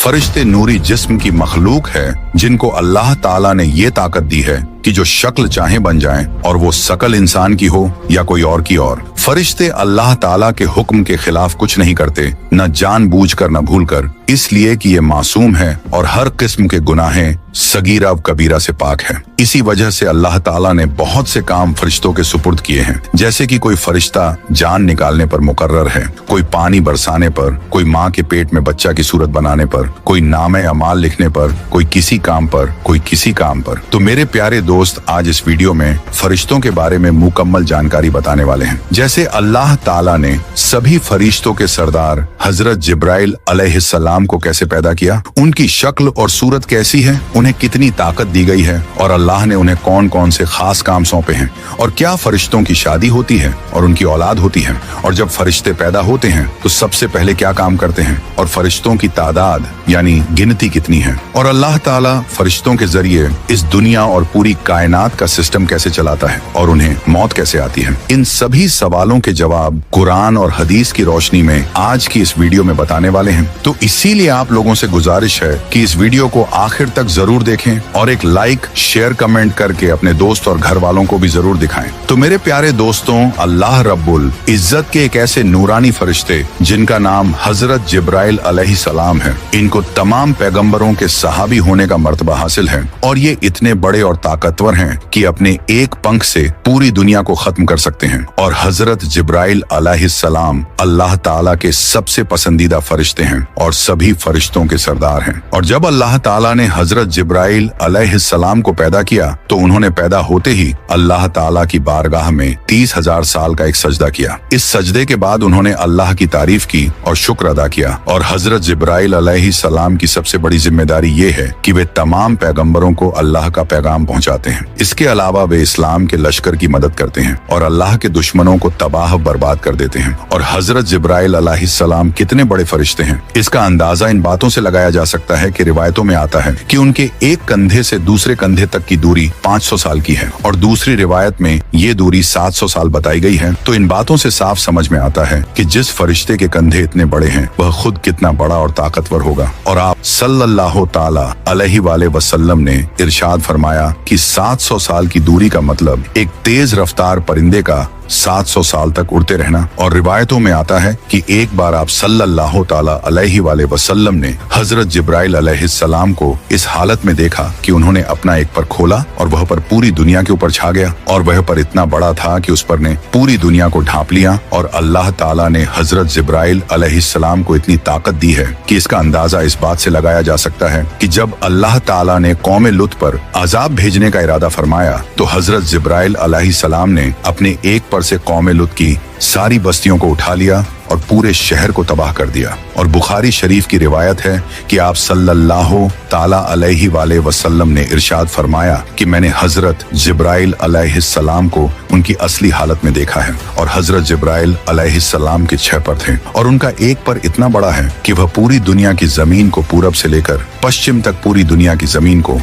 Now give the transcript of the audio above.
फरिश्ते नूरी जिस्म की मखलूक है जिनको अल्लाह ताला ने ये ताकत दी है कि जो शक्ल चाहे बन जाएं और वो शकल इंसान की हो या कोई और की और। फरिश्ते अल्लाह ताला के हुक्म के खिलाफ कुछ नहीं करते, न जानबूझकर न भूलकर, इसलिए कि ये मासूम है और हर किस्म के गुनाहें सगीरा व कबीरा से पाक है। इसी वजह से अल्लाह ताला ने बहुत से काम फरिश्तों के सुपुर्द किए हैं, जैसे कि कोई फरिश्ता जान निकालने पर मुकर्रर है, कोई पानी बरसाने पर, कोई माँ के पेट में बच्चा की सूरत बनाने पर, कोई नामे अमाल लिखने पर, कोई किसी काम पर, कोई किसी काम पर। तो मेरे प्यारे दोस्त, आज इस वीडियो में फरिश्तों के बारे में मुकम्मल जानकारी बताने वाले हैं। जैसे अल्लाह ताला ने सभी फरिश्तों के सरदार हजरत जिब्राइल अलैहिस्सलाम को कैसे पैदा किया, उनकी शक्ल और सूरत कैसी है, उन्हें कितनी ताकत दी गई है और अल्लाह ने उन्हें कौन कौन से खास काम सौंपे हैं, और क्या फरिश्तों की शादी होती है और उनकी औलाद होती है, और जब फरिश्ते पैदा होते हैं तो सबसे पहले क्या काम करते हैं, और फरिश्तों की तादाद यानी गिनती कितनी है, और अल्लाह ताला फरिश्तों के जरिए इस दुनिया और पूरी कायनात का सिस्टम कैसे चलाता है और उन्हें मौत कैसे आती है। इन सभी सवालों के जवाब कुरान और हदीस की रोशनी में आज की इस वीडियो में बताने वाले हैं। तो इसीलिए आप लोगों से गुजारिश है कि इस वीडियो को आखिर तक जरूर देखें और एक लाइक, शेयर, कमेंट करके अपने दोस्त और घर वालों को भी जरूर दिखाएं। तो मेरे प्यारे दोस्तों, अल्लाह रब्बुल इज्जत के एक ऐसे नूरानी फरिश्ते जिनका नाम हजरत जिब्राइल अलैहिस्सलाम है, इनको तमाम पैगंबरों के सहाबी होने का मर्तबा हासिल है, और ये इतने बड़े और ताकतवर हैं कि अपने एक पंख से पूरी दुनिया को खत्म कर सकते हैं। और हजरत जिब्राइल अलैहिस्सलाम अल्लाह ताला के सबसे पसंदीदा फरिश्ते हैं और सभी फरिश्तों के सरदार हैं। और जब अल्लाह ताला ने हजरत जिब्राइल अलैहिस्सलाम को पैदा किया तो उन्होंने पैदा होते ही अल्लाह ताला की बारगाह में 30,000 साल का एक सजदा किया। इस सजदे के बाद उन्होंने अल्लाह की तारीफ की और शुक्र अदा किया। और हजरत जिब्राइल अलैहिस्सलाम की सबसे बड़ी जिम्मेदारी ये है कि वे तमाम पैगंबरों को अल्लाह का पैगाम पहुंचाते हैं। इसके अलावा वे इस्लाम के लश्कर की मदद करते हैं और अल्लाह के दुश्मनों को तबाह बर्बाद कर देते हैं। और हजरत जिब्राइल अलैहिस्सलाम कितने बड़े फरिश्ते हैं, इसका अंदाजा इन बातों से लगाया जा सकता है कि रिवायतों में आता है कि उनके एक कंधे से दूसरे कंधे तक की दूरी 500 साल की है, और दूसरी रिवायत में ये दूरी 700 साल बताई गई है। तो इन बातों से साफ समझ में आता है कि जिस फरिश्ते के कंधे इतने बड़े हैं वह खुद कितना बड़ा और ताकतवर होगा। और आप सल्लल्लाहु ताला अलैहि वसल्लम ने इरशाद फरमाया कि 700 साल की दूरी का मतलब एक तेज रफ्तार परिंदे का 700 साल तक उड़ते रहना। और रिवायतों में आता है कि एक बार आप सल्लल्लाहु ताला अलैहि वसल्लम ने हजरत जिब्राइल अलैहिस्सलाम को इस हालत में देखा कि उन्होंने अपना एक पर खोला और वह पर पूरी दुनिया के ऊपर छा गया, और वह पर इतना बड़ा था कि उस पर ने पूरी दुनिया को ढांप लिया। और अल्लाह ताला ने हजरत जिब्राइल अलैहिस्सलाम को इतनी ताकत दी है कि इसका अंदाजा इस बात से लगाया जा सकता है कि जब अल्लाह ताला ने कौम लुत पर अजाब भेजने का इरादा फरमाया तो हजरत जिब्राइल अलैहिस्सलाम ने अपने एक पर से कौम लुत की सारी बस्तियों को उठा लिया और पूरे शहर को तबाह कर दिया। और बुखारी शरीफ की रिवायत है कि आप सल्लल्लाहु ताला अलैहि वसल्लम ने इरशाद फरमाया कि मैंने हजरत जिब्राइल अलैहिस्सलाम को उनकी असली हालत में देखा है, और हजरत जिब्राइल अलैहिस्सलाम के 6 पर थे, और उनका एक पर इतना बड़ा है कि वह पूरी दुनिया की जमीन को पूरब से लेकर पश्चिम तक पूरी दुनिया की जमीन को